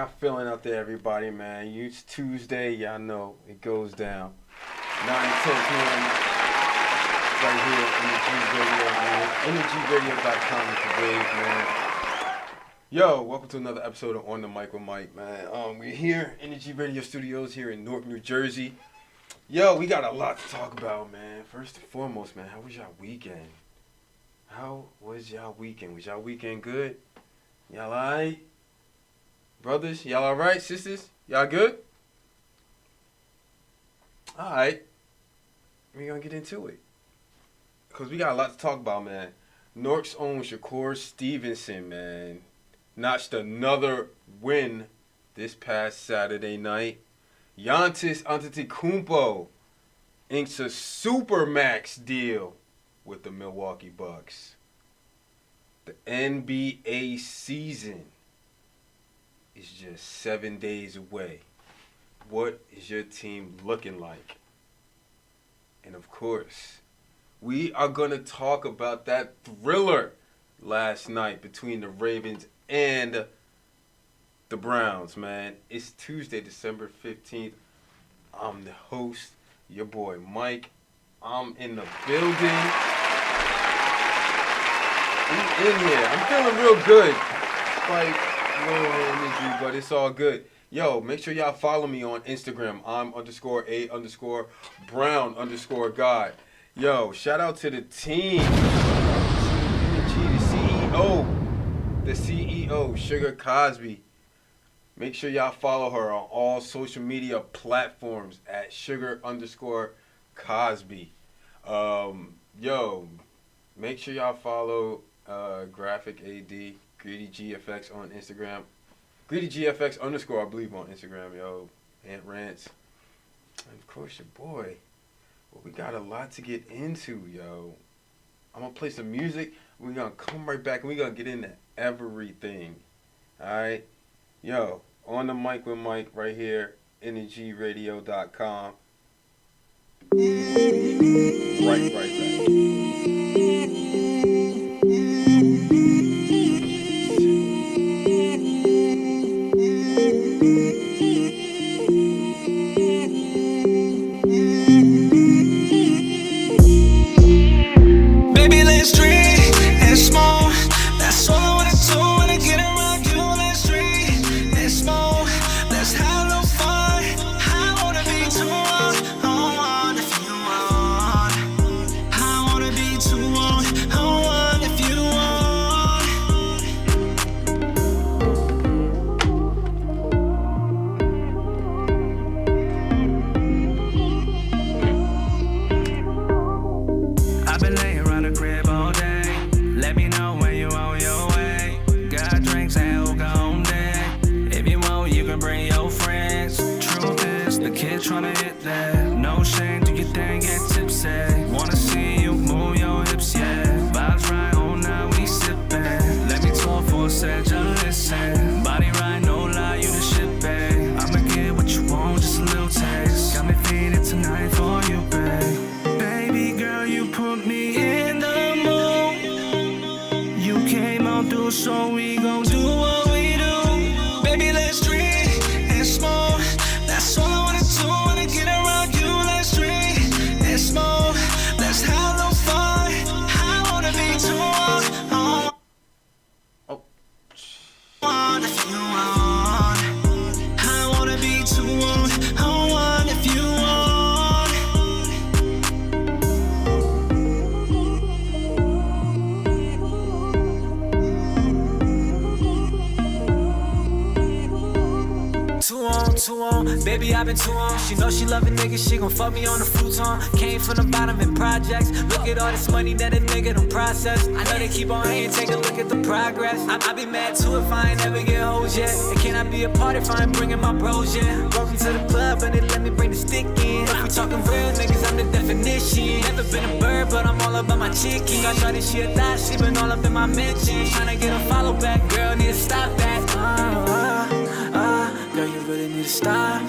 y'all feeling out there, everybody, man? It's Tuesday, y'all know it goes down. 9 to 10 p.m. right here on Energy Radio, man. EnergyRadio.com is the wave, man. Yo, welcome to another episode of On the Mic with Mike, man. We're here, Energy Radio Studios here in Newark, New Jersey. Yo, we got a lot to talk about, man. First and foremost, man, how was y'all weekend? Was y'all weekend good? Y'all alright? Brothers, y'all alright? Sisters, y'all good? Alright. We're gonna get into it. Because we got a lot to talk about, man. Newark's own Shakur Stevenson, man, notched another win this past Saturday night. Giannis Antetokounmpo inks a supermax deal with the Milwaukee Bucks. The NBA season is just 7 days away. What is your team looking like? And of course, we are going to talk about that thriller last night between the Ravens and the Browns, man. It's Tuesday, December 15th. I'm the host, your boy Mike. I'm in the building. I'm in here. I'm feeling real good. Despite low energy, but it's all good. Yo, make sure y'all follow me on Instagram. I'm _A_Brown_God. Yo, shout out to the team. The CEO, Sugar Cosby. Make sure y'all follow her on all social media platforms at Sugar_Cosby. Yo, make sure y'all follow Graphic AD, Greedy GFX on Instagram. Greedy GFX _ I believe on Instagram, yo. Ant Rants. And of course your boy. Well, we got a lot to get into, yo. I'm gonna play some music. We're gonna come right back and we're gonna get into everything. Alright? Yo, On the Mic with Mike right here, EnergyRadio.com. Right back. Baby, let's drink and smoke. That's all I wanna do when I get around you. Let's drink and smoke. Let's have no fun. I wanna be too on if you want. I wanna be too on if you want. I've been laying around the crib all day. Let me know when you on your way. Got drinks and hookah on deck. If you want, you can bring your friends. Truth is, the kid tryna hit that. No shame, do your thing, get tipsy. Wanna see you move your hips, yeah. Vibes right on now, we sippin'. Let me talk for a sec, just listen. Body right, no lie, you the shit, babe. I'ma get what you want, just a little taste. Got me feeling tonight for you, babe. Baby girl, you put me in the mood. You came on through, so we gon' do what we do. Baby, let's drink and smoke. That's all I wanna do when I get around you. Let's drink and smoke. Let's have no fun. I wanna be too on if you want. I wanna be too on if you want. Too on, baby, I've been too on. She know she love a nigga, she gon' fuck me on the futon. Came from the bottom in projects. Look at all this money that a nigga done process. I know they keep on hating, take a look at the progress. I be mad too if I ain't never get hoes yet. And can I be a part if I ain't bringing my bros yet? Welcome to the club and they let me bring the stick in. If we talking real niggas, I'm the definition. Never been a bird, but I'm all about my chicken. Got shorty, she a thot, she been all up in my mentions. Tryna get a follow back, girl, need to stop that. Girl, you really need to stop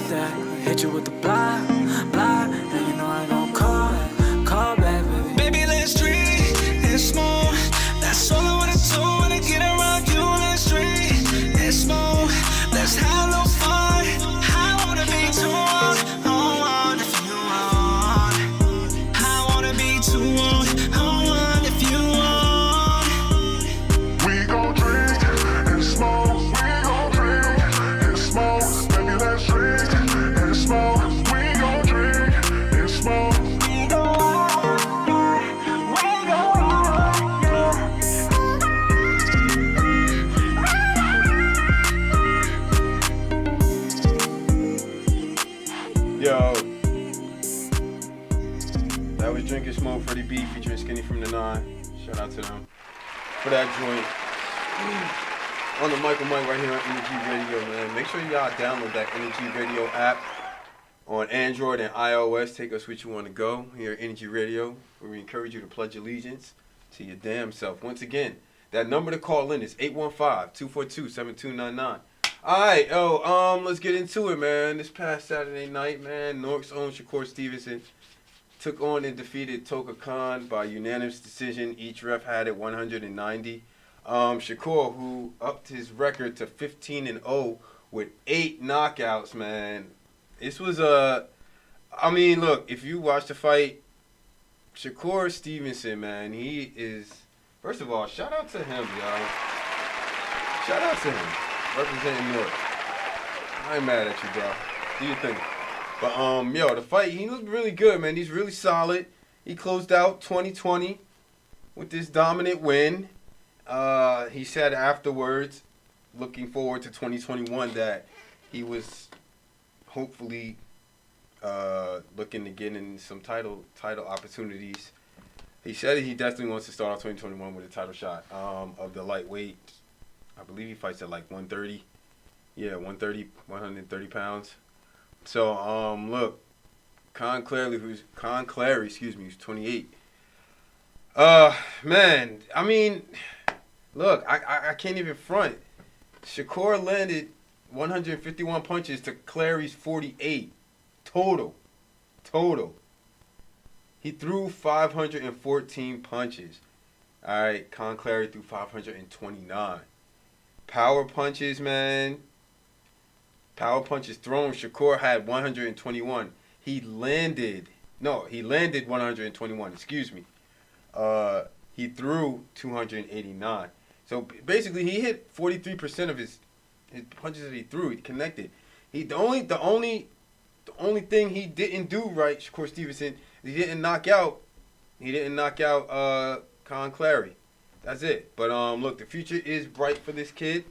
that. Hit you with the blah, blah. And you know I gon' call back, baby. Baby, let's drink and smoke. That's all I wanna do when I get around you. Let's drink and smoke. Smoke, Freddie B featuring Skinny from the Nine. Shout out to them for that joint. On the Michael Mike right here on Energy Radio, man. Make sure y'all download that Energy Radio app on Android and iOS. Take us where you want to go here at Energy Radio, where we encourage you to pledge allegiance to your damn self. Once again, that number to call in is 815-242-7299. Alright, let's get into it, man. This past Saturday night, man, Nork's own Shakur Stevenson took on and defeated Toka Khan by unanimous decision. Each ref had it 190. Shakur, who upped his record to 15-0 with 8 knockouts, man. This was I mean, look, if you watch the fight, Shakur Stevenson, man, he is, first of all, shout out to him, y'all. Shout out to him, representing North. I ain't mad at you, bro. Do your thing. But, yo, the fight, he looked really good, man. He's really solid. He closed out 2020 with this dominant win. He said afterwards, looking forward to 2021, that he was hopefully looking to get in some title opportunities. He said he definitely wants to start off 2021 with a title shot of the lightweight. I believe he fights at like 130. Yeah, 130 pounds. So, look, Con Clary, who's 28. Man, I mean, look, I can't even front. Shakur landed 151 punches to Clary's 48 total. He threw 514 punches. All right, Con Clary threw 529. Power punches, man. Power punches thrown. Shakur had 121. He landed 121. Excuse me. He threw 289. So basically, he hit 43% of his punches that he threw. He connected. The only thing he didn't do right, Shakur Stevenson, he didn't knock out Con Clary. That's it. But look, the future is bright for this kid.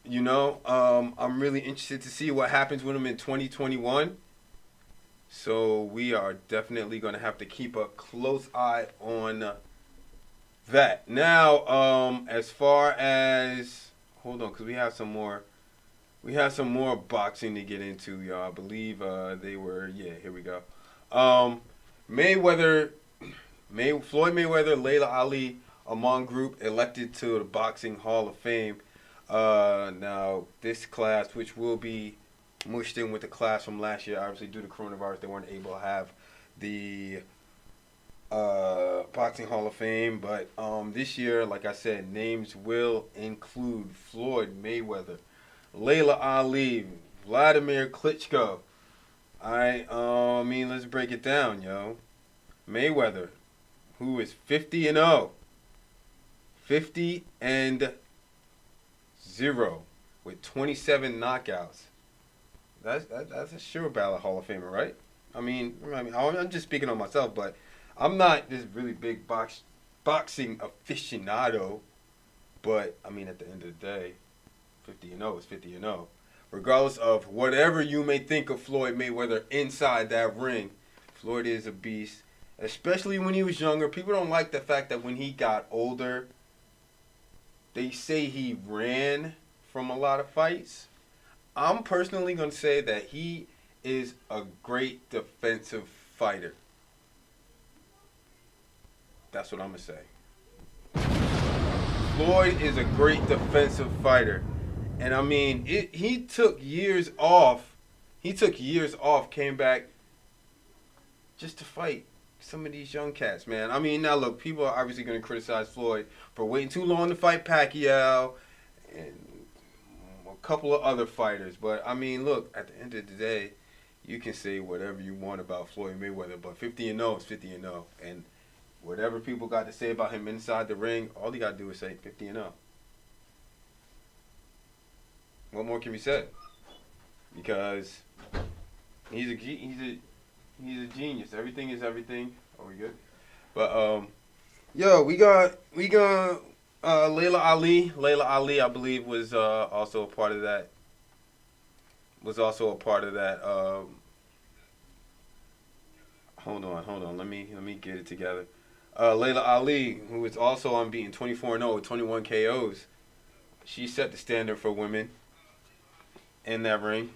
You know, I'm really interested to see what happens with him in 2021. So we are definitely going to have to keep a close eye on that. Now, as far as, hold on, because we have some more boxing to get into, y'all. I believe here we go. Floyd Mayweather, Layla Ali, among group elected to the Boxing Hall of Fame. Now, this class, which will be mushed in with the class from last year, obviously due to coronavirus, they weren't able to have the Boxing Hall of Fame. But this year, like I said, names will include Floyd Mayweather, Layla Ali, Vladimir Klitschko. Alright, let's break it down, yo. Mayweather, who is 50-0. 50-0 with 27 knockouts. That's a sure ballot Hall of Famer, right? I'm just speaking on myself, but I'm not this really big boxing aficionado. But at the end of the day, 50-0 is 50-0. Regardless of whatever you may think of Floyd Mayweather inside that ring, Floyd is a beast. Especially when he was younger. People don't like the fact that when he got older, they say he ran from a lot of fights. I'm personally going to say that he is a great defensive fighter. That's what I'm going to say. Floyd is a great defensive fighter. And he took years off. Came back just to fight some of these young cats, man. Now look, people are obviously going to criticize Floyd for waiting too long to fight Pacquiao and a couple of other fighters. But look, at the end of the day, you can say whatever you want about Floyd Mayweather, but 50-0 is 50-0. And whatever people got to say about him inside the ring, all you got to do is say 50-0. What more can be said? Because he's a genius. Everything is everything. Are we good? But we got Layla Ali. Layla Ali, I believe, was also a part of that. Hold on. Let me get it together. Layla Ali, who is also unbeaten, 24-0 with 21 KOs. She set the standard for women in that ring.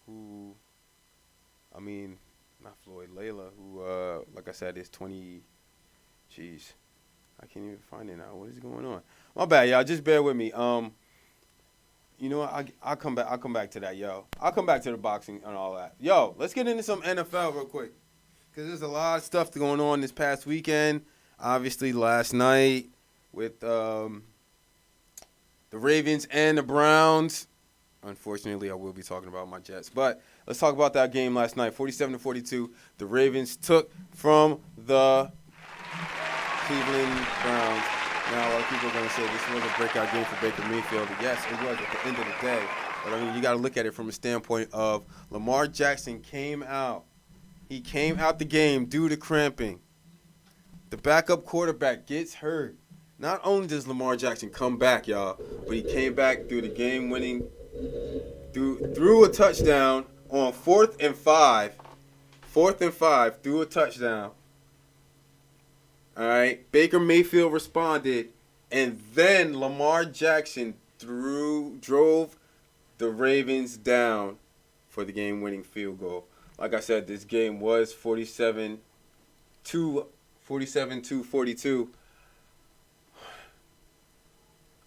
Who, I mean, not Floyd, Layla, who, like I said, is 20. Jeez, I can't even find it now. What is going on? My bad, y'all. Just bear with me. You know what? I'll come back. I'll come back to that, yo. I'll come back to the boxing and all that. Yo, let's get into some NFL real quick, because there's a lot of stuff going on this past weekend. Obviously, last night with the Ravens and the Browns. Unfortunately, I will be talking about my Jets. But let's talk about that game last night. 47-42. The Ravens took from the Cleveland Browns. Now, a lot of people are going to say this was a breakout game for Baker Mayfield. Yes, it was at the end of the day. But, I mean, you got to look at it from a standpoint of Lamar Jackson came out. He came out the game due to cramping. The backup quarterback gets hurt. Not only does Lamar Jackson come back, y'all, but he came back through the game-winning threw a touchdown on 4th and 5. 4th and 5, threw a touchdown. All right. Baker Mayfield responded, and then Lamar Jackson drove the Ravens down for the game-winning field goal. Like I said, this game was 47-42.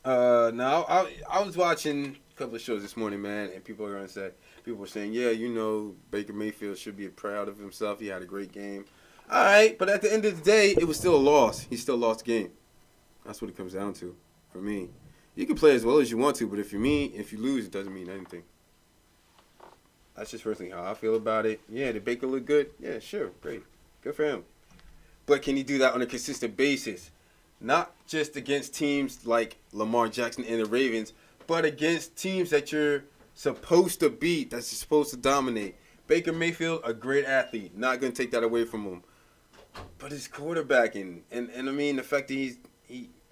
Now I was watching couple of shows this morning, man, and people were saying, yeah, you know, Baker Mayfield should be proud of himself. He had a great game. All right, but at the end of the day, it was still a loss. He still lost the game. That's what it comes down to for me. You can play as well as you want to, but if you lose, it doesn't mean anything. That's just personally how I feel about it. Yeah, did Baker look good? Yeah, sure, great. Good for him. But can he do that on a consistent basis? Not just against teams like Lamar Jackson and the Ravens, but against teams that you're supposed to beat, that you're supposed to dominate. Baker Mayfield, a great athlete. Not going to take that away from him. But his quarterbacking, and I mean, the fact that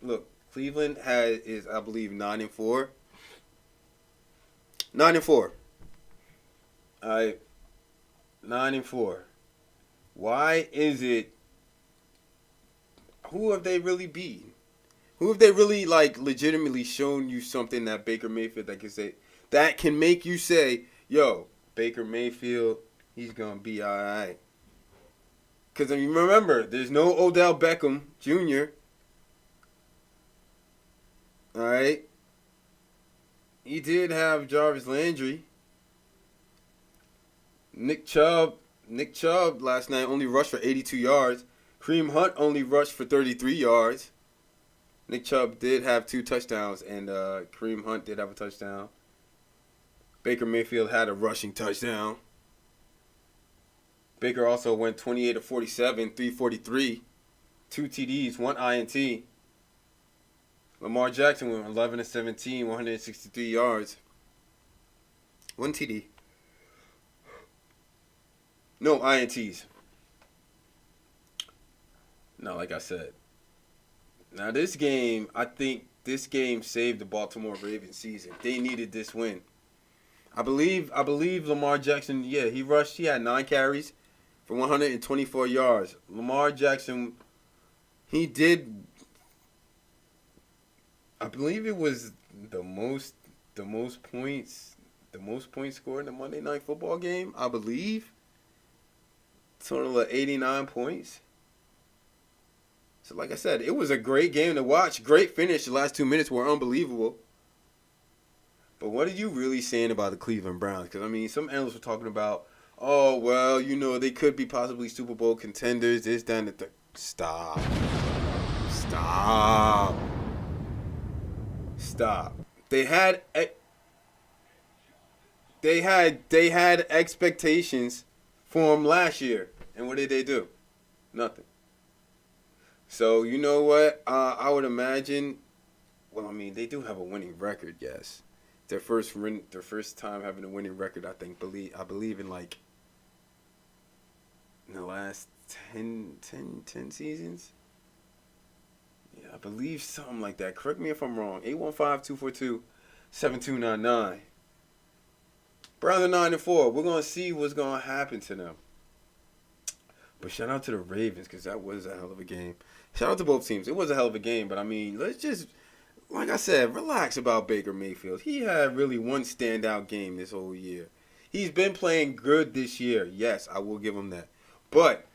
look, Cleveland is, I believe, 9-4. 9-4. All right. 9-4. Why is it, who have they really beaten? Who have they really, like, legitimately shown you something that Baker Mayfield that can make you say, yo, Baker Mayfield, he's going to be all right? Because, I mean, remember, there's no Odell Beckham Jr. All right? He did have Jarvis Landry. Nick Chubb last night only rushed for 82 yards. Kareem Hunt only rushed for 33 yards. Nick Chubb did have 2 touchdowns, and Kareem Hunt did have a touchdown. Baker Mayfield had a rushing touchdown. Baker also went 28 of 47, 343, 2 TDs, 1 INT. Lamar Jackson went 11 of 17, 163 yards, 1 TD. No INTs. Now, like I said, now this game, I think this game saved the Baltimore Ravens season. They needed this win. I believe Lamar Jackson, yeah, he had 9 carries for 124 yards. Lamar Jackson, he did, I believe it was the most points scored in the Monday Night Football game, I believe. Total of 89 points. So like I said, it was a great game to watch. Great finish. The last 2 minutes were unbelievable. But what are you really saying about the Cleveland Browns? Because, I mean, some analysts were talking about, Oh, well, they could be possibly Super Bowl contenders. This, that, and the third. Stop. Stop. Stop. They had expectations for him last year. And what did they do? Nothing. So, you know what? I would imagine, well, I mean, they do have a winning record, yes. Their first time having a winning record, I believe in like in the last 10 seasons. Yeah, I believe something like that. Correct me if I'm wrong. 815-242-7299. Browns are 9-4. We're gonna see what's gonna happen to them. But shout out to the Ravens because that was a hell of a game. Shout out to both teams. It was a hell of a game. But I mean, let's just, like I said, relax about Baker Mayfield. He had really one standout game this whole year. He's been playing good this year. Yes, I will give him that. But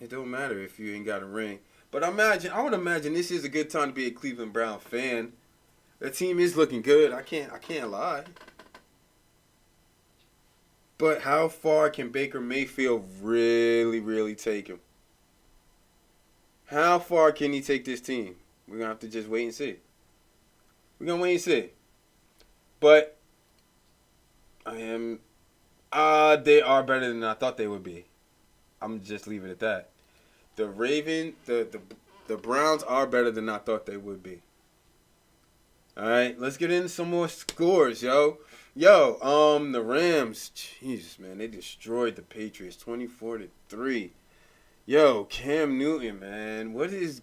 it don't matter if you ain't got a ring. But I would imagine this is a good time to be a Cleveland Brown fan. The team is looking good. I can't lie. But how far can Baker Mayfield really, really take him? How far can he take this team? We're going to have to just wait and see. We're going to wait and see. But they are better than I thought they would be. I'm just leave it at that. The Browns are better than I thought they would be. All right, let's get into some more scores, yo. The Rams, Jesus, man, they destroyed the Patriots 24-3. Yo, Cam Newton, man, what is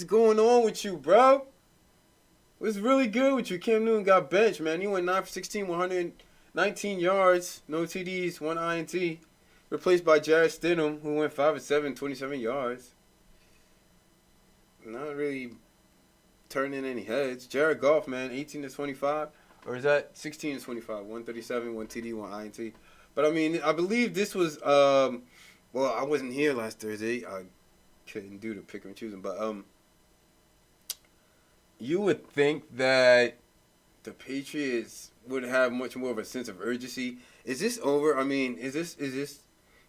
going on with you, bro? What's really good with you? Cam Newton got benched, man. He went 9 for 16, 119 yards, no TDs, 1 INT. Replaced by Jarrett Stidham, who went 5 for 7, 27 yards. Not really turning any heads. Jared Goff, man, 18-25. Or is that 16-25? 137, 1 TD, 1 INT. But, I mean, I believe this was, well, I wasn't here last Thursday. I couldn't do the pick and choosing. But, you would think that the Patriots would have much more of a sense of urgency. Is this over? I mean, is this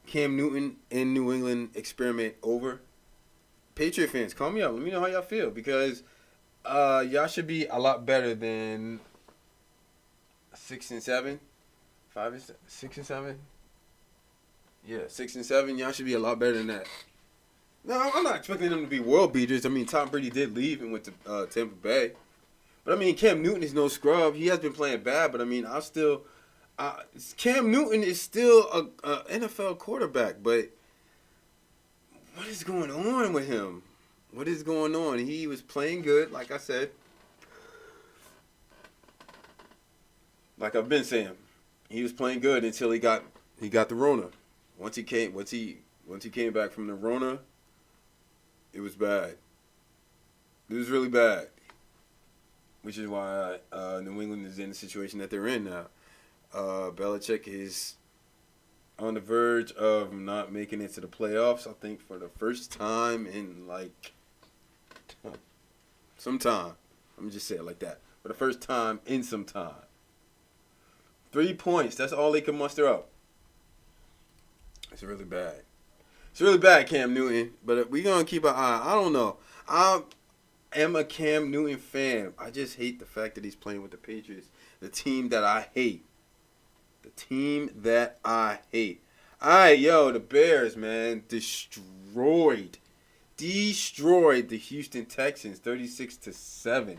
Cam Newton in New England experiment over? Patriot fans, call me up. Let me know how y'all feel. Because y'all should be a lot better than 6-7. 6-7. Yeah, 6-7. Y'all should be a lot better than that. No, I'm not expecting them to be world beaters. I mean, Tom Brady did leave and went to Tampa Bay. But, I mean, Cam Newton is no scrub. He has been playing bad, but, I mean, Cam Newton is still a NFL quarterback, but what is going on with him? What is going on? He was playing good, like I said. Like I've been saying, he was playing good until he got the Rona. Once he came back from the Rona, it was bad. It was really bad. Which is why New England is in the situation that they're in now. Belichick is on the verge of not making it to the playoffs, I think, for the first time in, like, some time. Let me just say it like that. For the first time in some time. 3 points. That's all they can muster up. It's really bad. It's really bad, Cam Newton. But we're going to keep an eye. I don't know. I am a Cam Newton fan. I just hate the fact that he's playing with the Patriots. The team that I hate. The team that I hate. All right, the Bears, man, destroyed the Houston Texans 36-7.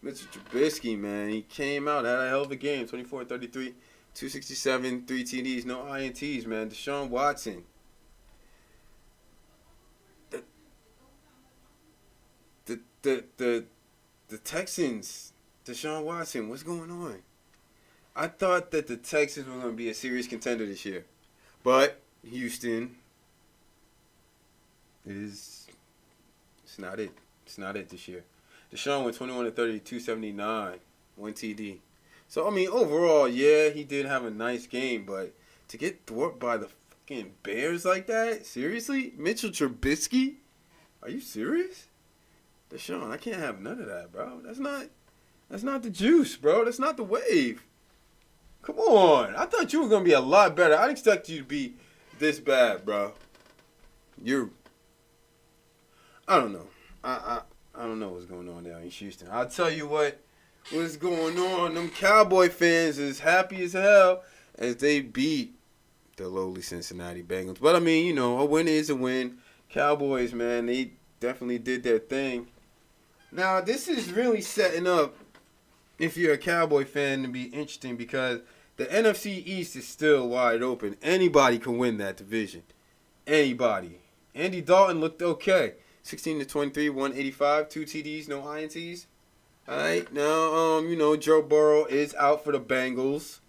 Mitchell Trubisky, man, he came out, had a hell of a game, 24-33, 267, 3 TDs, no INTs, man. Deshaun Watson. The Texans, Deshaun Watson, what's going on? I thought that the Texans were going to be a serious contender this year. But Houston it's not it. It's not it this year. Deshaun went 21-30, 279, 1 TD. So, I mean, overall, yeah, he did have a nice game. But to get thwarted by the fucking Bears like that? Seriously? Mitchell Trubisky? Are you serious? Deshaun, I can't have none of that, bro. That's not the juice, bro. That's not the wave. Come on. I thought you were gonna be a lot better. I didn't expect you to be this bad, bro. I don't know. I don't know what's going on down in Houston. I'll tell you what's going on. Them Cowboy fans is happy as hell as they beat the lowly Cincinnati Bengals. But I mean, you know, a win is a win. Cowboys, man, they definitely did their thing. Now, this is really setting up, if you're a Cowboy fan, to be interesting because the NFC East is still wide open. Anybody can win that division. Anybody. Andy Dalton looked okay. 16-23, 185, 2 TDs, no INTs. All right, now, you know, Joe Burrow is out for the Bengals.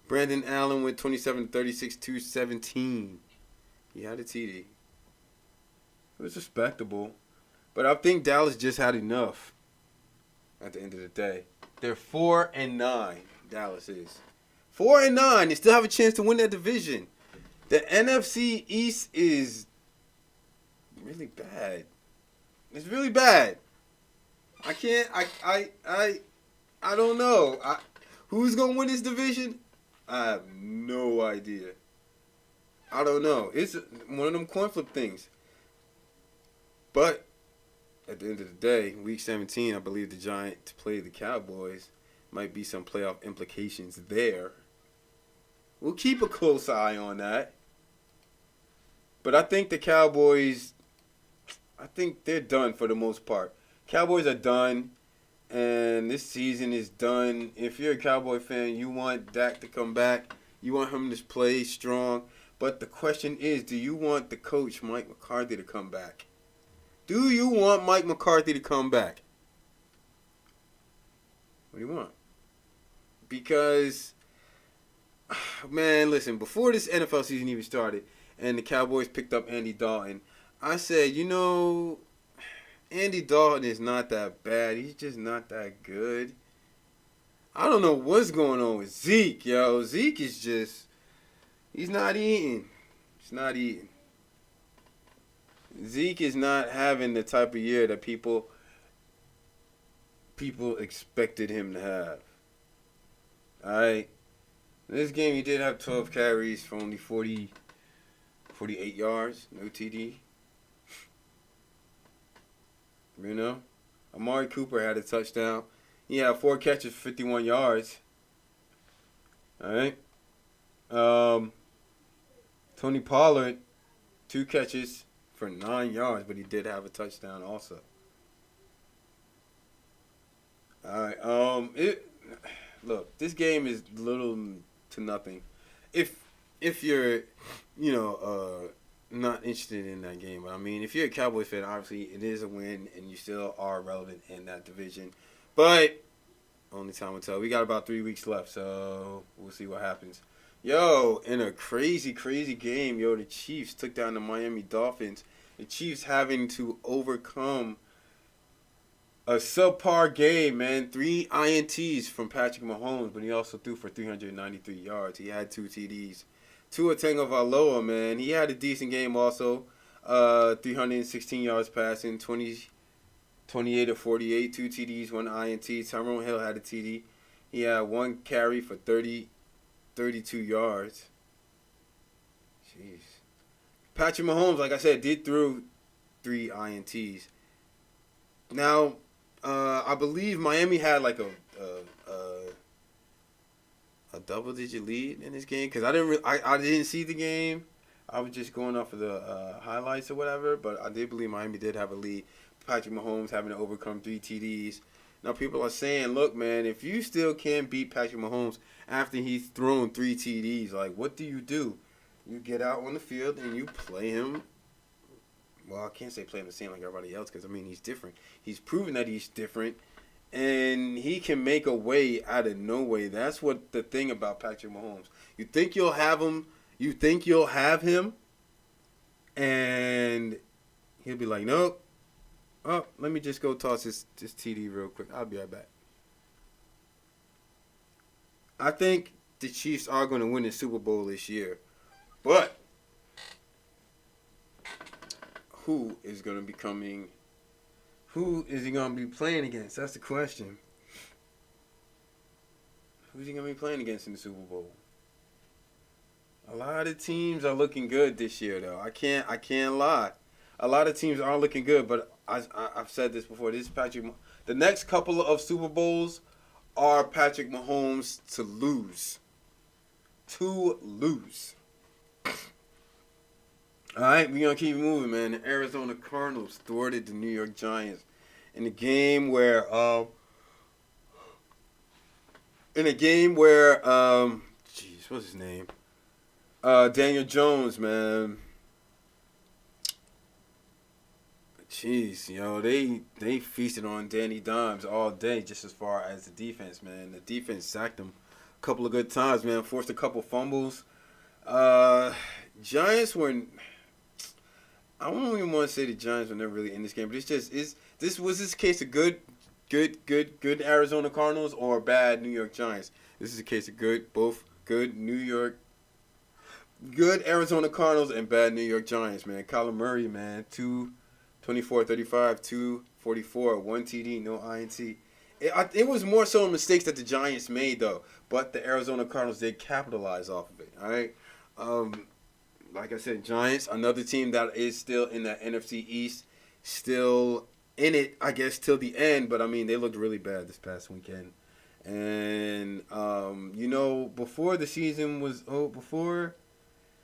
Brandon Allen went 27-36, 217. He had a TD. It was respectable. But I think Dallas just had enough at the end of the day. They're 4-9, Dallas is. 4-9. They still have a chance to win that division. The NFC East is really bad. It's really bad. I can't. I don't know. Who's gonna win this division? I have no idea. I don't know. It's one of them coin flip things. But at the end of the day, Week 17, I believe the Giants play the Cowboys. Might be some playoff implications there. We'll keep a close eye on that. But I think the Cowboys, I think they're done for the most part. Cowboys are done, and this season is done. If you're a Cowboy fan, you want Dak to come back. You want him to play strong. But the question is, do you want the coach, Mike McCarthy, to come back? Do you want Mike McCarthy to come back? What do you want? Because, man, listen, before this NFL season even started and the Cowboys picked up Andy Dalton, I said, you know, Andy Dalton is not that bad. He's just not that good. I don't know what's going on with Zeke, yo. Zeke is just, he's not eating. He's not eating. Zeke is not having the type of year that people expected him to have. Alright. This game he did have 12 carries for only 48 yards. No TD. You know? Amari Cooper had a touchdown. He had 4 catches for 51 yards. Alright. Tony Pollard, 2 catches for 9 yards, but he did have a touchdown also. Alright, look, this game is little to nothing. If you're, you know, not interested in that game, but I mean, if you're a Cowboys fan, obviously it is a win, and you still are relevant in that division. But only time will tell. We got about 3 weeks left, so we'll see what happens. Yo, in a crazy, crazy game, yo, the Chiefs took down the Miami Dolphins. The Chiefs having to overcome a subpar game, man. 3 INTs from Patrick Mahomes, but he also threw for 393 yards. He had 2 TDs. Tua Tagovailoa, man, he had a decent game also. 316 yards passing, 28 of 48, 2 TDs, 1 INT. Tyrone Hill had a TD. He had 1 carry for 32 yards. Jeez. Patrick Mahomes, like I said, did throw 3 INTs. Now, I believe Miami had like a double-digit lead in this game because I didn't see the game. I was just going off of the highlights or whatever, but I did believe Miami did have a lead. Patrick Mahomes having to overcome 3 TDs. Now people are saying, look, man, if you still can't beat Patrick Mahomes after he's thrown 3 TDs, like, what do? You get out on the field and you play him. Well, I can't say play him the same like everybody else because, I mean, he's different. He's proven that he's different, and he can make a way out of no way. That's what the thing about Patrick Mahomes. You think you'll have him, and he'll be like, nope. Oh, let me just go toss this TD real quick. I'll be right back. I think the Chiefs are going to win the Super Bowl this year. But who is going to be coming? Who is he going to be playing against? That's the question. Who's he gonna be playing against in the Super Bowl? A lot of teams are looking good this year, though. I can't lie. A lot of teams are looking good, but I've said this before. This is Patrick. The next couple of Super Bowls are Patrick Mahomes to lose. To lose. All right, we're going to keep moving, man. The Arizona Cardinals thwarted the New York Giants in a game where, what's his name? Daniel Jones, man. Jeez, they feasted on Danny Dimes all day just as far as the defense, man. The defense sacked him a couple of good times, man. Forced a couple fumbles. Giants were... I don't even want to say the Giants were never really in this game, but was this case of good Arizona Cardinals or bad New York Giants? This is a case of good Arizona Cardinals and bad New York Giants, man. Kyler Murray, man, 224-35, 244, 1 TD, no INT. It was more so mistakes that the Giants made, though, but the Arizona Cardinals did capitalize off of it, all right? Like I said, Giants, another team that is still in the NFC East, still in it, I guess, till the end. But, I mean, they looked really bad this past weekend. And, before the season was before,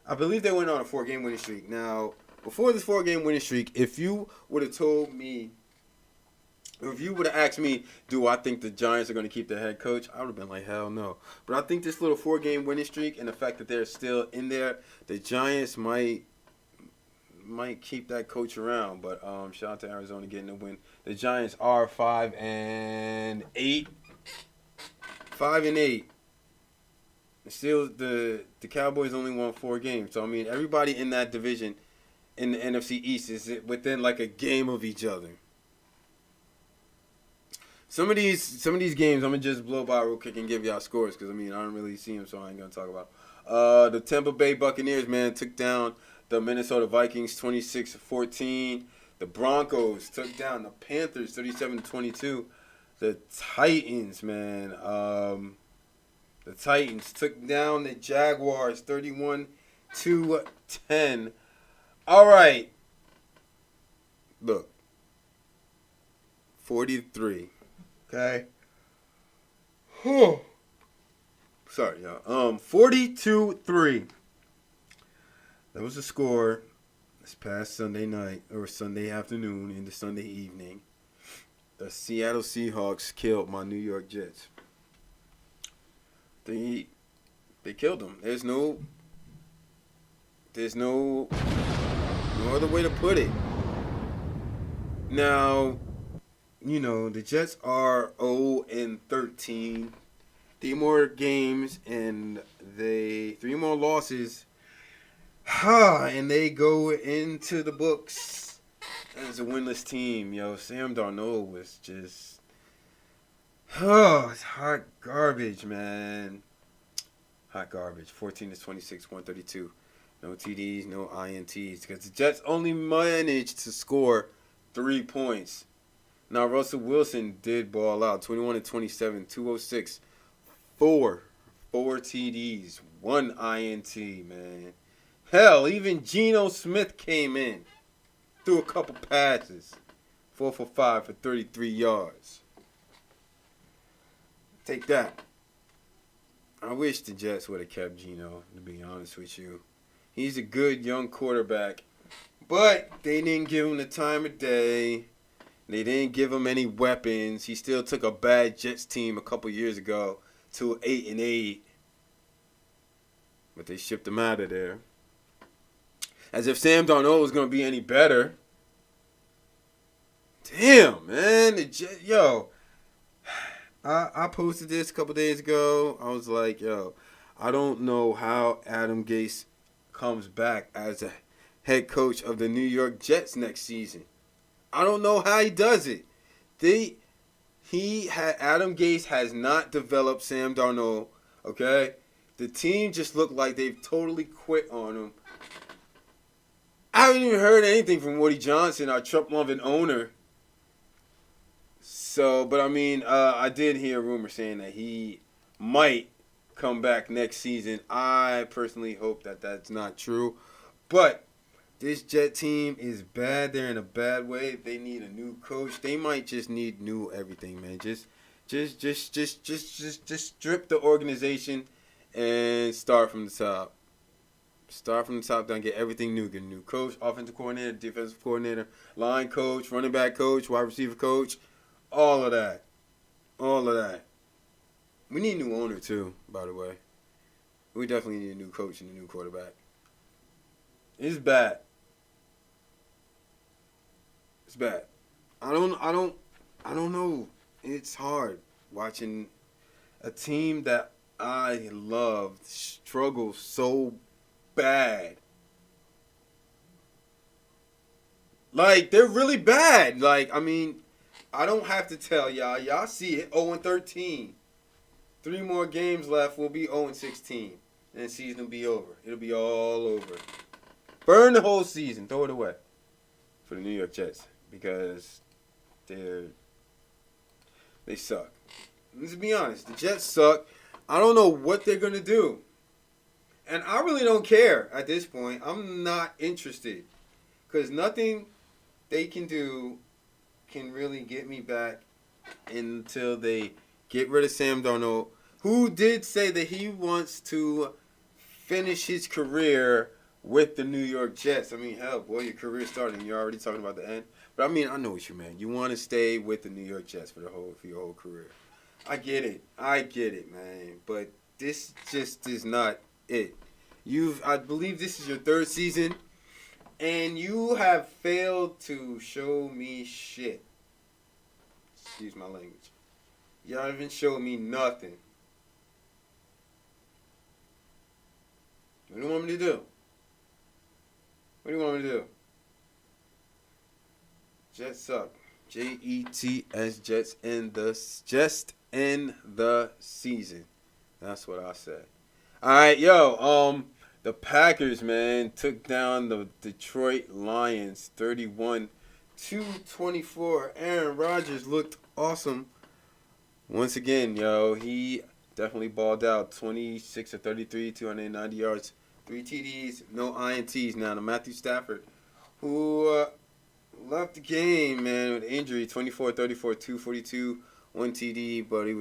I believe they went on a 4-game winning streak. Now, before this 4-game winning streak, if you would have told me, or if you would have asked me, do I think the Giants are going to keep their head coach, I would have been like, hell no. But I think this little 4-game winning streak and the fact that they're still in there, the Giants might keep that coach around. But shout out to Arizona getting the win. The Giants are 5-8. 5-8. Still, the Cowboys only won 4 games. So, I mean, everybody in that division in the NFC East is within like a game of each other. Some of these games, I'm going to just blow by real quick and give y'all scores because, I mean, I don't really see them, so I ain't going to talk about them. The Tampa Bay Buccaneers, man, took down the Minnesota Vikings 26-14. The Broncos took down the Panthers 37-22. The Titans, man, the Titans took down the Jaguars 31-10. All right. Look. 43. Okay. Sorry, y'all. 42-3. That was the score this past Sunday night or Sunday afternoon into Sunday evening. The Seattle Seahawks killed my New York Jets. They killed them. There's no other way to put it. Now, the Jets are 0-13. 3 more games and 3 more losses. And they go into the books as a winless team. Sam Darnold was just... it's hot garbage, man. Hot garbage. 14-26, 132. No TDs, no INTs. Because the Jets only managed to score 3 points. Now, Russell Wilson did ball out. 21-27, 206. 4 TDs, 1 INT, man. Hell, even Geno Smith came in. Threw a couple passes. 4 for 5 for 33 yards. Take that. I wish the Jets would have kept Geno, to be honest with you. He's a good young quarterback. But they didn't give him the time of day. They didn't give him any weapons. He still took a bad Jets team a couple years ago to 8-8. But they shipped him out of there. As if Sam Darnold was going to be any better. Damn, man. I posted this a couple days ago. I was like, I don't know how Adam Gase comes back as a head coach of the New York Jets next season. I don't know how he does it. Adam Gase has not developed Sam Darnold, okay? The team just looked like they've totally quit on him. I haven't even heard anything from Woody Johnson, our Trump-loving owner. So, but I mean, I did hear a rumor saying that he might come back next season. I personally hope that that's not true. But this Jet team is bad. They're in a bad way. They need a new coach. They might just need new everything, man. Just strip the organization and start from the top. Start from the top down, get everything new. Get a new coach, offensive coordinator, defensive coordinator, line coach, running back coach, wide receiver coach, all of that. All of that. We need a new owner, too, by the way. We definitely need a new coach and a new quarterback. It's bad. It's bad. I don't know. It's hard watching a team that I loved struggle so bad. Like, they're really bad. Like, I mean, I don't have to tell y'all. Y'all see it. 0-13. 3 more games left. We'll be 0-16. And the season will be over. It'll be all over. Burn the whole season. Throw it away for the New York Jets. Because they suck. Let's be honest. The Jets suck. I don't know what they're going to do. And I really don't care at this point. I'm not interested. Because nothing they can do can really get me back until they get rid of Sam Darnold, who did say that he wants to finish his career with the New York Jets. I mean, hell, boy, your career starting. You're already talking about the end. But, I mean, I know what you mean. You want to stay with the New York Jets for your whole career. I get it, man. But this just is not it. I believe this is your 3rd season, and you have failed to show me shit. Excuse my language. Y'all haven't showed me nothing. What do you want me to do? What do you want me to do? Jets suck. Jets, Jets just end the season. That's what I said. All right, yo, the Packers, man, took down the Detroit Lions 31-24. Aaron Rodgers looked awesome. Once again, yo, he definitely balled out. 26 of 33, 290 yards, 3 TDs, no INTs. Now to Matthew Stafford, who left the game, man, with injury. 24, 34, 242, 1 TD, but he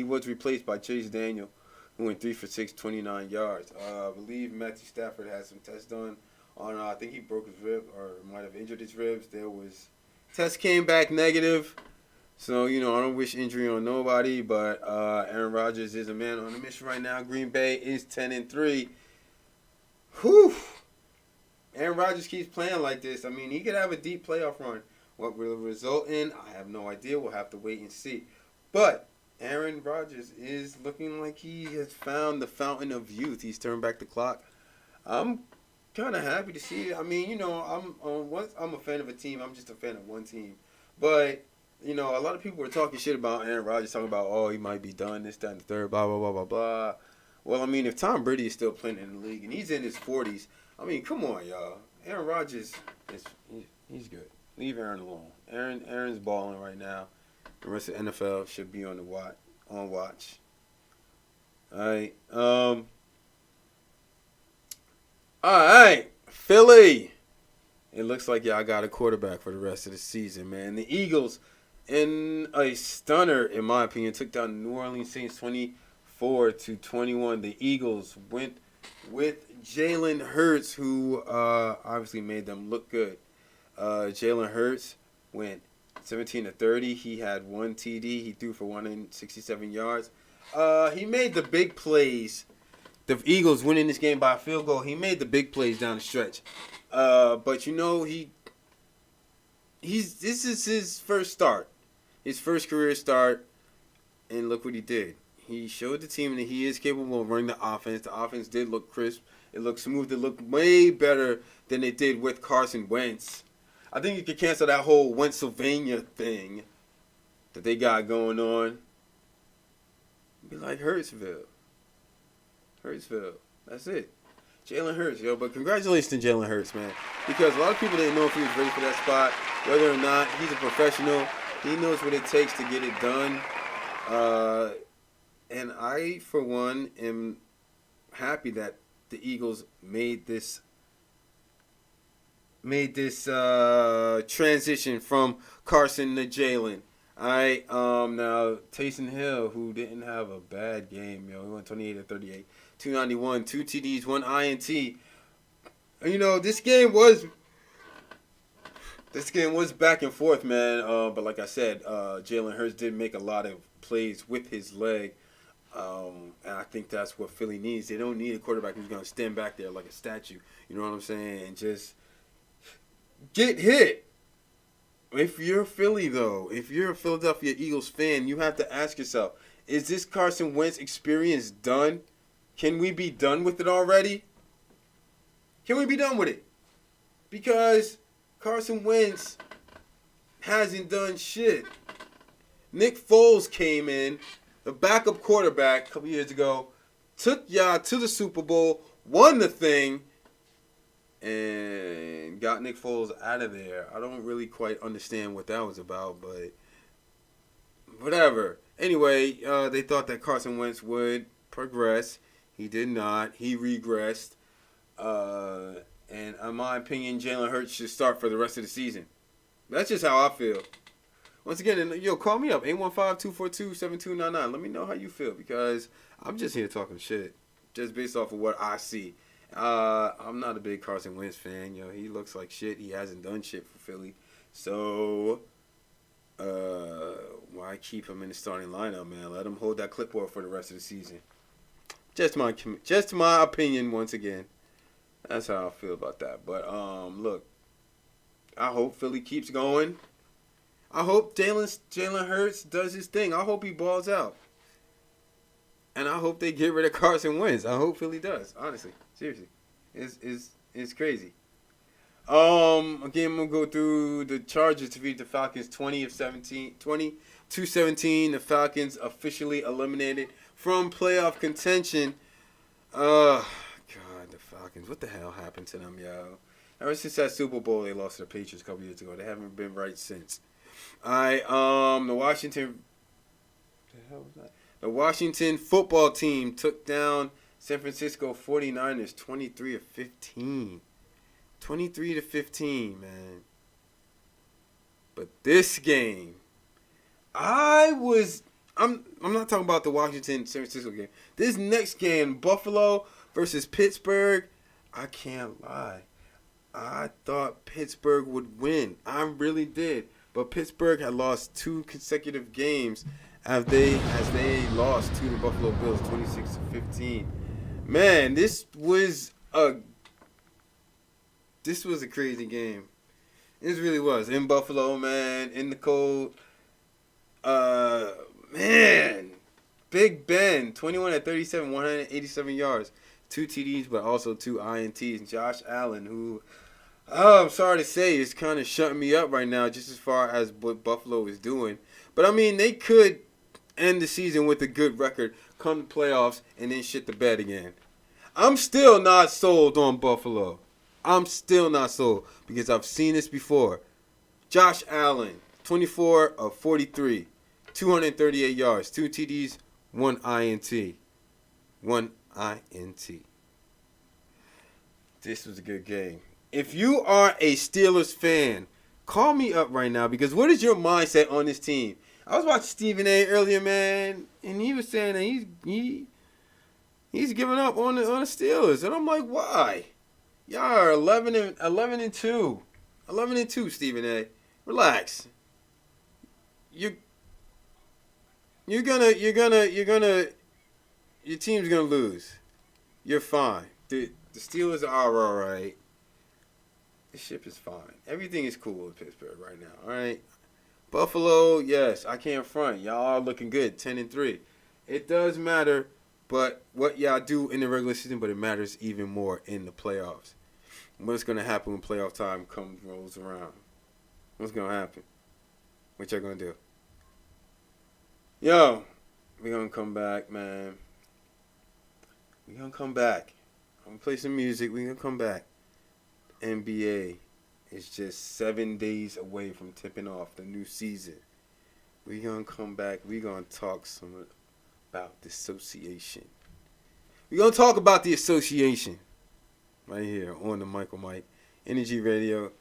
was replaced by Chase Daniel, who went 3 for 6, 29 yards. I believe Matthew Stafford had some tests done on, I think he broke his rib or might have injured his ribs. Test came back negative. So, I don't wish injury on nobody, but Aaron Rodgers is a man on a mission right now. Green Bay is 10-3. Whew. Aaron Rodgers keeps playing like this. I mean, he could have a deep playoff run. What will it result in? I have no idea. We'll have to wait and see. But Aaron Rodgers is looking like he has found the fountain of youth. He's turned back the clock. I'm kind of happy to see it. I mean, I'm a fan of a team. I'm just a fan of one team. But a lot of people were talking shit about Aaron Rodgers, talking about, he might be done, this, that, and the third, blah, blah, blah, blah, blah. Well, I mean, if Tom Brady is still playing in the league and he's in his 40s, I mean, come on, y'all. Aaron Rodgers, he's good. Leave Aaron alone. Aaron's balling right now. The rest of the NFL should be on watch. All right. All right. Philly. It looks like y'all got a quarterback for the rest of the season, man. The Eagles, in a stunner, in my opinion, took down the New Orleans Saints 24-21. The Eagles went with Jalen Hurts, who obviously made them look good. Jalen Hurts went 17-30. He had 1 TD. He threw for 167 yards. He made the big plays. The Eagles winning this game by a field goal. He made the big plays down the stretch. But this is his first start, his first career start, and look what he did. He showed the team that he is capable of running the offense. The offense did look crisp. It looked smooth. It looked way better than it did with Carson Wentz. I think you could cancel that whole Pennsylvania thing that they got going on. Be like Hurtsville. That's it. Jalen Hurts, yo. But congratulations to Jalen Hurts, man. Because a lot of people didn't know if he was ready for that spot. Whether or not, he's a professional. He knows what it takes to get it done. And I, for one, am happy that the Eagles made this transition from Carson to Jalen. Alright, now Taysom Hill, who didn't have a bad game, he went 28 to 38, 291, 2 TDs, 1 INT. This game was back and forth, man. But like I said, Jalen Hurts did make a lot of plays with his leg. And I think that's what Philly needs. They don't need a quarterback who's going to stand back there like a statue. You know what I'm saying? And just get hit. If you're Philly, though, if you're a Philadelphia Eagles fan, you have to ask yourself, is this Carson Wentz experience done? Can we be done with it already? Can we be done with it? Because Carson Wentz hasn't done shit. Nick Foles came in, the backup quarterback a couple years ago, took y'all to the Super Bowl, won the thing, and got Nick Foles out of there. I don't really quite understand what that was about, but whatever. Anyway, they thought that Carson Wentz would progress. He did not. He regressed. And in my opinion, Jalen Hurts should start for the rest of the season. That's just how I feel. Once again, call me up, 815-242-7299. Let me know how you feel, because I'm just here talking shit, just based off of what I see. I'm not a big Carson Wentz fan. He looks like shit. He hasn't done shit for Philly. So, why keep him in the starting lineup, man? Let him hold that clipboard for the rest of the season. Just my opinion, once again. That's how I feel about that. But, look, I hope Philly keeps going. I hope Jalen Hurts does his thing. I hope he balls out. And I hope they get rid of Carson Wentz. I hope Philly does. Honestly. Seriously. It's crazy. Again, I'm going to go through the Chargers to beat the Falcons 20-17. The Falcons officially eliminated from playoff contention. God, the Falcons. What the hell happened to them, yo? Ever since that Super Bowl they lost to the Patriots a couple years ago, they haven't been right since. The Washington football team took down San Francisco 49ers 23-15. 23-15, man. But this game, I'm not talking about the Washington San Francisco game. This next game, Buffalo versus Pittsburgh, I can't lie. I thought Pittsburgh would win. I really did. But Pittsburgh had lost 2 consecutive games as they lost to the Buffalo Bills 26-15. Man, this was a crazy game. It really was. In Buffalo, man, in the cold. Man, Big Ben, 21-37, 187 yards, 2 TDs, but also 2 INTs. Josh Allen, who, I'm sorry to say, is kind of shutting me up right now just as far as what Buffalo is doing. But, I mean, they could end the season with a good record, come to playoffs, and then shit the bed again. I'm still not sold on Buffalo. I'm still not sold because I've seen this before. Josh Allen, 24 of 43, 238 yards, 2 TDs, 1 INT. 1 INT. This was a good game. If you are a Steelers fan, call me up right now because what is your mindset on this team? I was watching Stephen A. earlier, man, and he was saying that he's giving up on the Steelers, and I'm like, why? Y'all are 11-2. 11-2, Stephen A. Relax. Your team's gonna lose. You're fine. The Steelers are all right. The ship is fine. Everything is cool in Pittsburgh right now. All right. Buffalo, yes, I can't front. Y'all are looking good, 10-3. It does matter, but what y'all do in the regular season, but it matters even more in the playoffs. What's gonna happen when playoff time rolls around? What's gonna happen? What y'all gonna do? Yo, we're gonna come back, man. We're gonna come back. I'm gonna play some music. We're gonna come back. NBA is just 7 days away from tipping off the new season. We're gonna come back. We're gonna talk some about the association. We're going to talk about the association right here on the Michael Mike Energy Radio.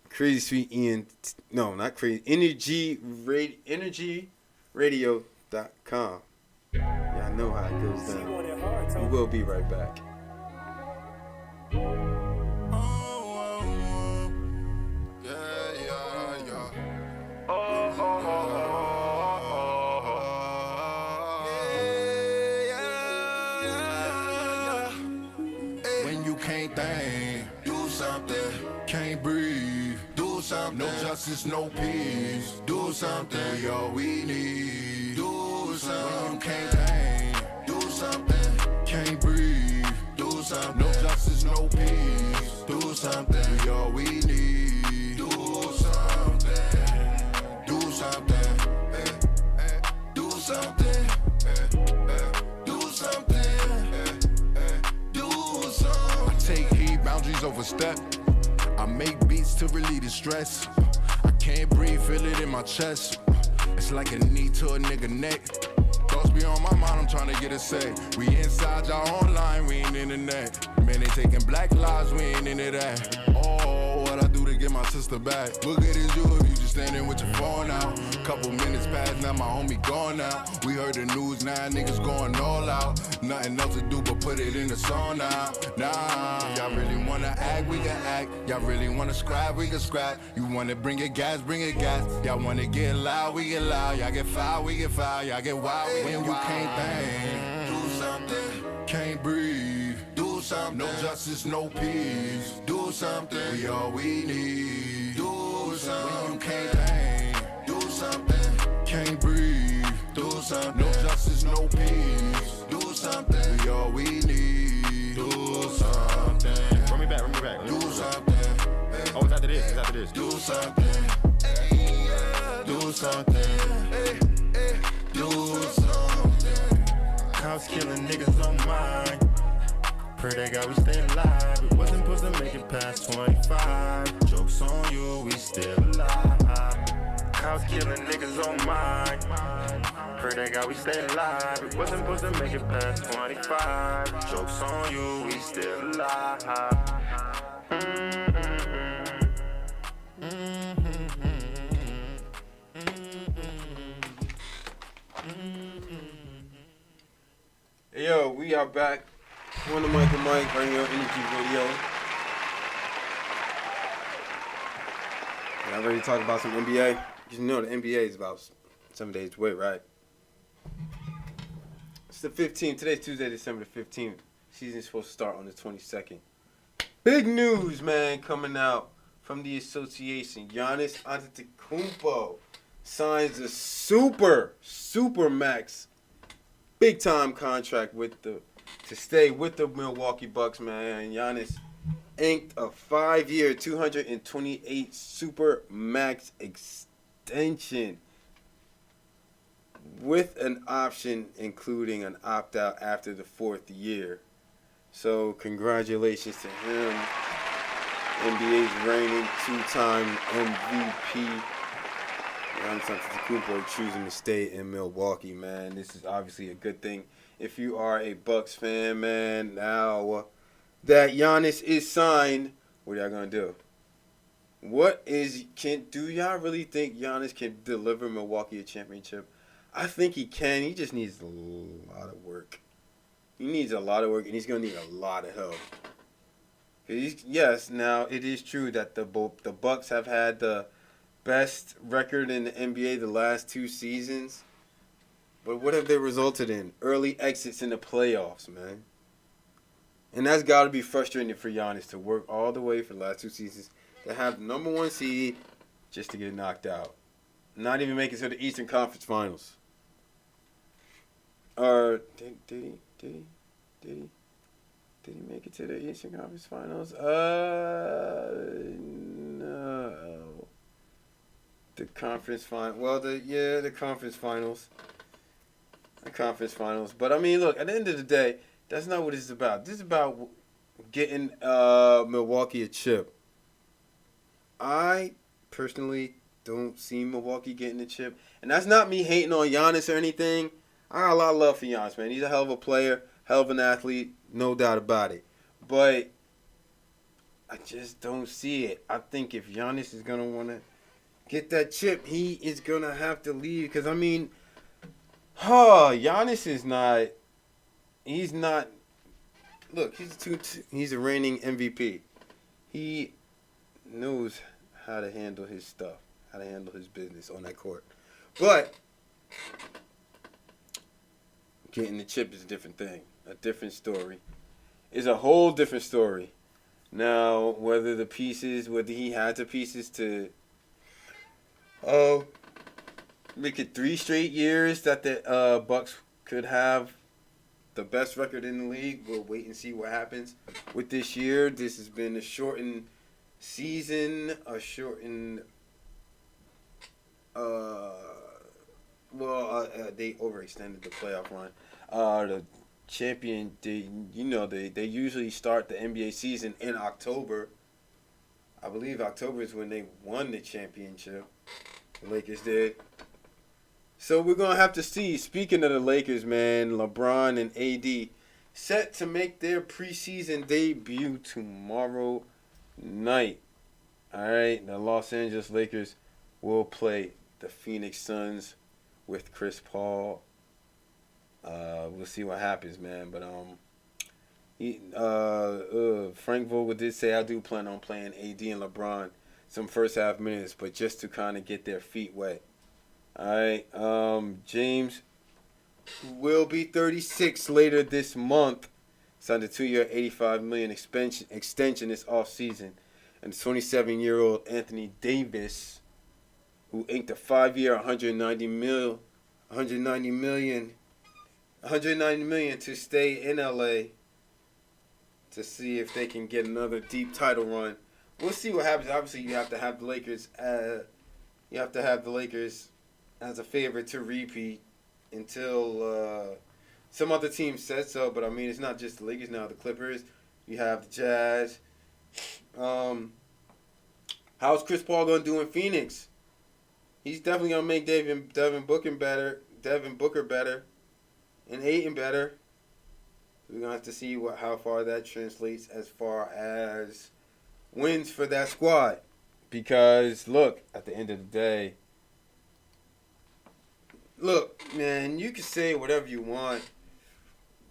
Crazy Sweet Ian. No, not crazy. EnergyRadio.com. Y'all know how it goes down. We will be right back. When you can't think, do something. Can't breathe, do something. No justice, no peace. Do something. We all we need. Do something. When you can't think, do something. Can't breathe, do something. No justice, no peace. Do something. We all we need. Do something. Do something. Do something. Do something. Do something. I take heed, boundaries overstep. I make beats to relieve the stress. I can't breathe, feel it in my chest. It's like a knee to a nigga neck. Thoughts be on my mind, I'm trying to get a say. We inside y'all online, we ain't in the net. Man, they taking black lives, we ain't into that. Oh, what I do to get my sister back. Look at this, you if you just standing with your phone out. Couple minutes past, now my homie gone now. We heard the news, now niggas going all out. Nothing else to do but put it in the song now. Nah, y'all really wanna act, we can act. Y'all really wanna scrap, we can scrap. You wanna bring it gas, bring it gas. Y'all wanna get loud, we get loud. Y'all get foul, we get foul. Y'all get wild, we get wild. When you can't think, do something. Can't breathe, do something. No justice, no peace. Do something. We all we need. Do something. When you can't think, do something. Can't breathe, do something. No justice, no peace. Do something. We all we need. Do something. Run me back. Do something. Oh, it's after this. Do something. Do something. Do something. Cops killing niggas on mine. Pray to God we stay alive. We wasn't supposed to make it past 25. Jokes on you, we still alive. Cops killing niggas on mine. Pray to God we stay alive. We wasn't supposed to make it past 25. Jokes on you, we still alive. Hey, yo, we are back on the Michael Mike right here on Energy Radio. Y'all ready to talk about some NBA? You know the NBA is about 7 days away, right? It's the 15th. Today's Tuesday, December the 15th. Season's supposed to start on the 22nd. Big news, man, coming out from the association. Giannis Antetokounmpo signs a super max big time contract to stay with the Milwaukee Bucks, man. Giannis inked a 5-year, $228 super max extension with an option including an opt-out after the 4th year. So congratulations to him, NBA's reigning 2-time MVP. Giannis Antetokounmpo choosing to stay in Milwaukee, man. This is obviously a good thing if you are a Bucks fan, man. Now that Giannis is signed, what are y'all gonna do? Do y'all really think Giannis can deliver Milwaukee a championship? I think he can. He just needs a lot of work. He needs a lot of work, and he's gonna need a lot of help. Yes, now it is true that the Bucks have had the best record in the NBA the last 2 seasons. But what have they resulted in? Early exits in the playoffs, man. And that's got to be frustrating for Giannis to work all the way for the last 2 seasons to have the number 1 seed just to get knocked out. Not even make it to the Eastern Conference Finals. Or did he make it to the Eastern Conference Finals? No. The conference final. The conference finals. The conference finals. But I mean, look, at the end of the day, that's not what this is about. This is about getting Milwaukee a chip. I personally don't see Milwaukee getting a chip. And that's not me hating on Giannis or anything. I got a lot of love for Giannis, man. He's a hell of a player, hell of an athlete, no doubt about it. But I just don't see it. I think if Giannis is going to want to get that chip, he is going to have to leave. Because, I mean, Giannis is not, he's not, look, he's a reigning MVP. He knows how to handle his stuff, how to handle his business on that court. But getting the chip is a different thing, a different story. It's a whole different story. Now, whether he had the pieces to make it 3 straight years that the Bucks could have the best record in the league, we'll wait and see what happens with this year. This has been a shortened season, a shortened they overextended the playoff run. The champion, they usually start the NBA season in October. I believe October is when they won the championship. The Lakers did. So we're going to have to see. Speaking of the Lakers, man, LeBron and AD set to make their preseason debut tomorrow night. All right, the Los Angeles Lakers will play the Phoenix Suns with Chris Paul. We'll see what happens, man. But Frank Vogel did say I do plan on playing AD and LeBron some first half minutes, but just to kind of get their feet wet. All right, James will be 36 later this month. Signed a 2-year, $85 million extension this offseason. And the 27-year-old Anthony Davis, who inked a 5-year, $190 million to stay in LA to see if they can get another deep title run. We'll see what happens. Obviously, you have to have the Lakers. As a favorite to repeat until some other team says so. But I mean, it's not just the Lakers now. The Clippers. You have the Jazz. How's Chris Paul gonna do in Phoenix? He's definitely gonna make Devin Booker better, and Ayton better. We're gonna have to see how far that translates as far as wins for that squad. Because look, at the end of the day, look, man, you can say whatever you want.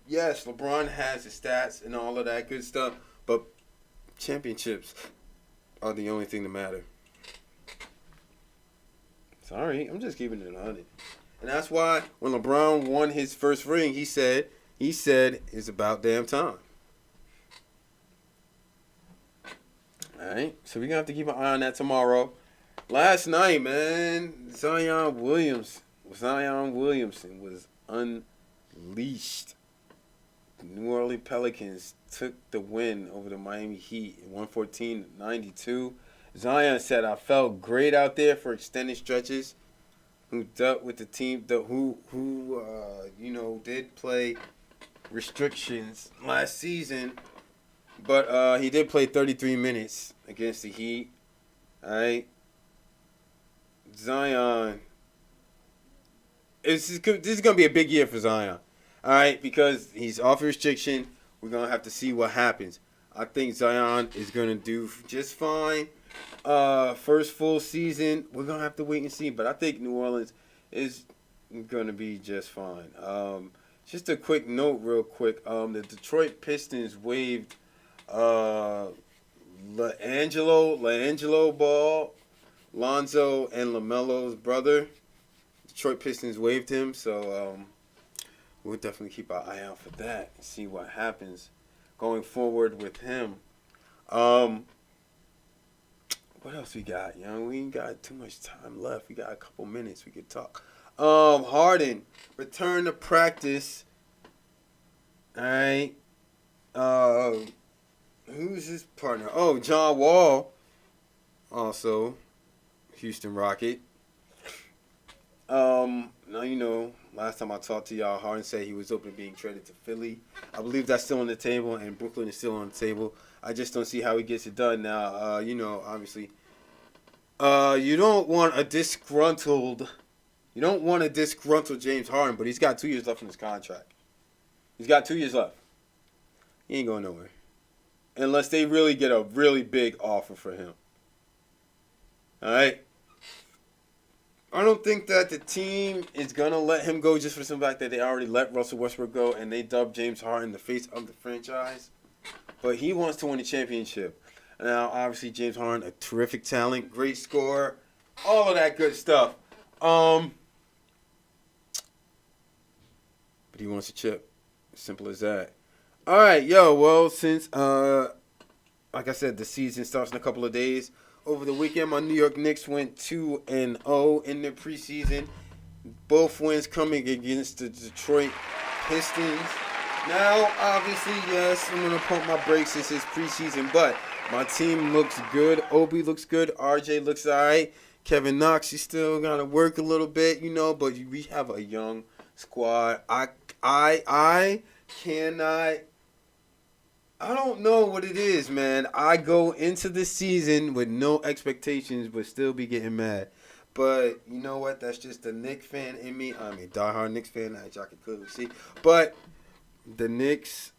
Yes, LeBron has the stats and all of that good stuff, but championships are the only thing that matter. Sorry, I'm just keeping it 100. And that's why when LeBron won his first ring, he said it's about damn time. All right, so we're going to have to keep an eye on that tomorrow. Last night, man, Zion Williamson was unleashed. The New Orleans Pelicans took the win over the Miami Heat in 114-92. Zion said, I felt great out there for extended stretches. Who dealt with the team who did play restrictions last season, but he did play 33 minutes against the Heat. All right, Zion. This is gonna be a big year for Zion. All right, because he's off restriction. We're gonna have to see what happens. I think Zion is gonna do just fine. First full season, we're gonna have to wait and see. But I think New Orleans is gonna be just fine. Just a quick note, real quick. The Detroit Pistons waived LaAngelo Ball, Lonzo and LaMelo's brother. Detroit Pistons waived him, so we'll definitely keep our eye out for that and see what happens going forward with him. What else we got, young? We ain't got too much time left. We got a couple minutes we could talk. Harden, return to practice. All right. Who's his partner? Oh, John Wall. Also, Houston Rocket. Now, last time I talked to y'all, Harden said he was open to being traded to Philly. I believe that's still on the table, and Brooklyn is still on the table. I just don't see how he gets it done now. Obviously, you don't want a disgruntled You don't want to disgruntle James Harden, but he's got 2 years left in his contract. He's got 2 years left. He ain't going nowhere. Unless they really get a really big offer for him. All right? I don't think that the team is going to let him go just for the fact that they already let Russell Westbrook go and they dubbed James Harden the face of the franchise. But he wants to win a championship. Now, obviously, James Harden, a terrific talent, great scorer, all of that good stuff. But he wants a chip. Simple as that. All right, well, since, like I said, the season starts in a couple of days. Over the weekend, my New York Knicks went 2-0 in their preseason. Both wins coming against the Detroit Pistons. Now, obviously, yes, I'm going to pump my brakes since it's preseason, but my team looks good. Obi looks good. RJ looks all right. Kevin Knox, he's still got to work a little bit, but we have a young squad. I cannot... I don't know what it is, man. I go into the season with no expectations but still be getting mad. But you know what? That's just the Knicks fan in me. I'm a diehard Knicks fan, as y'all can clearly see. But the Knicks,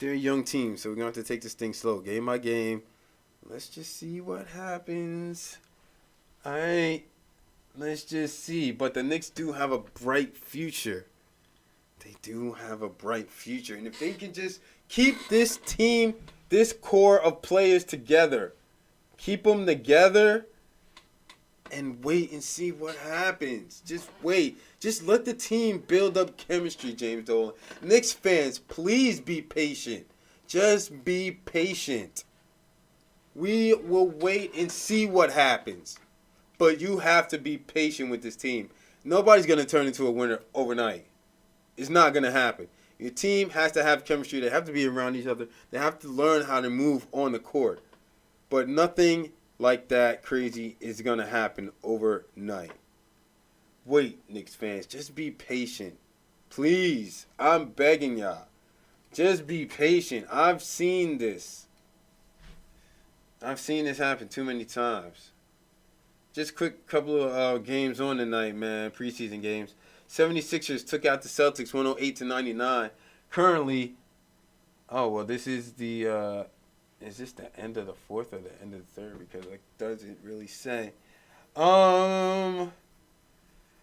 they're a young team, so we're going to have to take this thing slow. Game by game. Let's just see what happens. All right. Let's just see. But the Knicks do have a bright future. They do have a bright future. And if they can just keep this team, this core of players together, keep them together, and wait and see what happens. Just wait. Just let the team build up chemistry, James Dolan. Knicks fans, please be patient. Just be patient. We will wait and see what happens. But you have to be patient with this team. Nobody's going to turn into a winner overnight. It's not going to happen. Your team has to have chemistry. They have to be around each other. They have to learn how to move on the court. But nothing like that crazy is going to happen overnight. Wait, Knicks fans. Just be patient. Please. I'm begging y'all. Just be patient. I've seen this. I've seen this happen too many times. Just quick couple of games on tonight, man. Preseason games. 76ers took out the Celtics 108-99. Currently, this is the is this the end of the fourth or the end of the third? Because it doesn't really say. Well,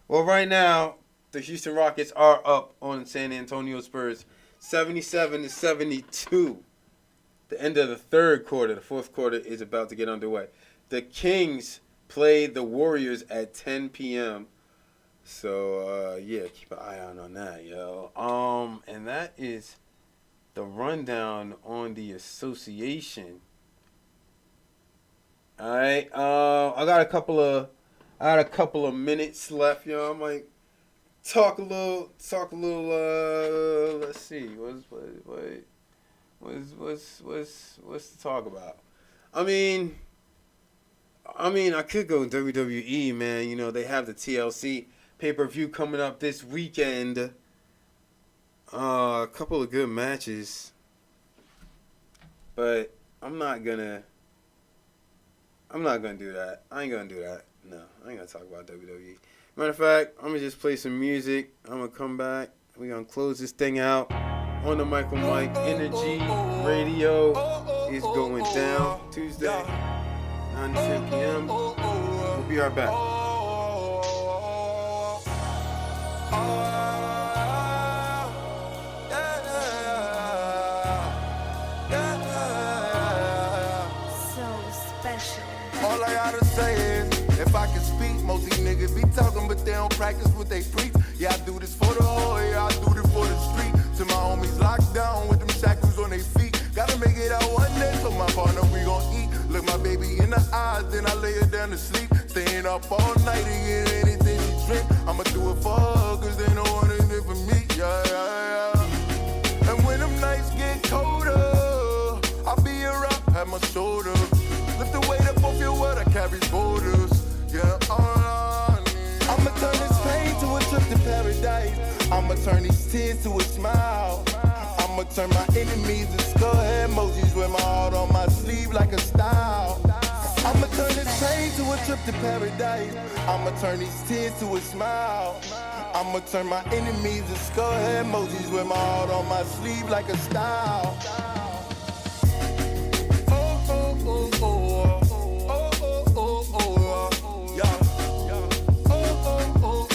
right now the Houston Rockets are up on San Antonio Spurs, 77-72. The end of the third quarter. The fourth quarter is about to get underway. The Kings play the Warriors at 10 p.m. So, keep an eye out on that, yo. And that is the rundown on the association. All right. I got a couple of minutes left, yo. I might talk a little. Let's see. What's to talk about? I mean, I could go WWE, man. They have the TLC pay-per-view coming up this weekend. A couple of good matches. But I'm not gonna do that. I ain't gonna do that. No, I ain't gonna talk about WWE. Matter of fact, I'm gonna just play some music. I'm gonna come back. We're gonna close this thing out on the Michael Mike Energy Radio. Is going down Tuesday, 9 to 10 p.m. We'll be right back. All I gotta say is, if I can speak, most these niggas be talking, but they don't practice what they preach. Yeah, I do this for the whole, yeah, I do this for the street. To my homies locked down with them shackles on their feet. Gotta make it out one day, so my partner we gon' eat. Look my baby in the eyes, then I lay her down to sleep. Staying up all night to get anything she drink. I'ma do it for her, cause they don't want it for me, yeah. And when them nights get colder, I'll be around at my shoulder. Lift the weight up off your world, I carry boulders. Yeah, I'ma turn this pain to a trip to paradise. I'ma turn these tears to a smile. I'ma turn my enemies to skull emojis with my heart on my sleeve like a style. I'ma turn this pain to a trip to paradise. I'ma turn these tears to a smile. I'ma turn my enemies to skull emojis with my heart on my sleeve like a style. Oh, oh, oh, oh, oh, oh, oh, oh, oh, yeah. Oh, oh, oh, oh,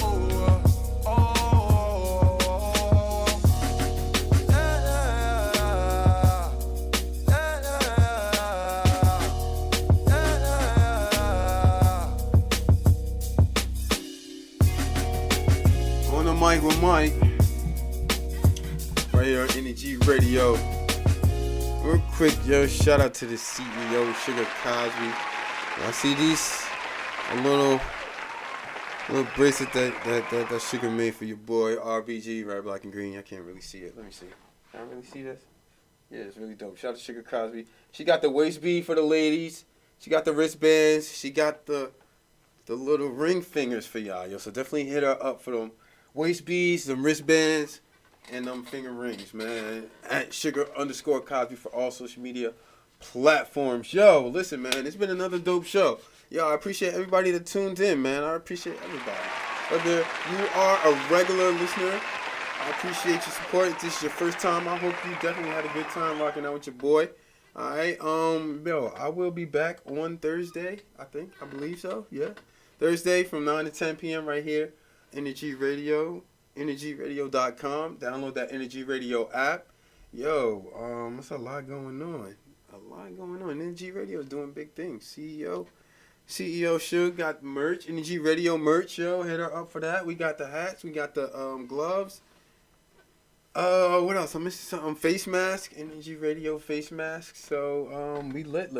oh, On the mic with Mike, right here on Energy Radio. Real quick, yo, shout out to the CEO, Sugar Cosby. I see these, a little bracelet that Sugar made for your boy, RBG, Red, Black, and Green. I can't really see it. Let me see. Can I really see this? Yeah, it's really dope. Shout out to Sugar Cosby. She got the waist bead for the ladies. She got the wristbands. She got the little ring fingers for y'all, yo. So definitely hit her up for them waist beads, them wristbands, and them finger rings, man. At Sugar_Cosby for all social media platforms. Yo, listen, man, it's been another dope show. Yo, I appreciate everybody that tuned in, man. I appreciate everybody. Whether you are a regular listener, I appreciate your support. If this is your first time, I hope you definitely had a good time rocking out with your boy. Alright, yo, I will be back on Thursday, I believe so, yeah. Thursday from 9 to 10 p.m. right here, Energy Radio, energyradio.com. Download that Energy Radio app. Yo, there's a lot going on. Energy Radio is doing big things. CEO Suge got merch, Energy Radio merch, yo. Hit her up for that. We got the hats, we got the gloves. What else? I'm missing something. Face mask, Energy Radio face mask. So, we lit,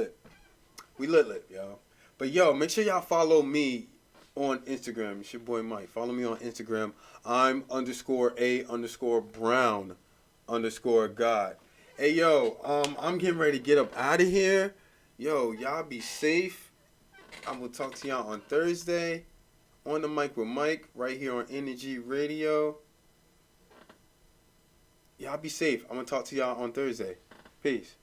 yo. But yo, make sure y'all follow me on Instagram. It's your boy Mike. Follow me on Instagram. I'm _A_Brown_God. Hey yo, I'm getting ready to get up out of here. Yo, y'all be safe. I will talk to y'all on Thursday. On the mic with Mike, right here on Energy Radio. Y'all be safe. I'm gonna talk to y'all on Thursday. Peace.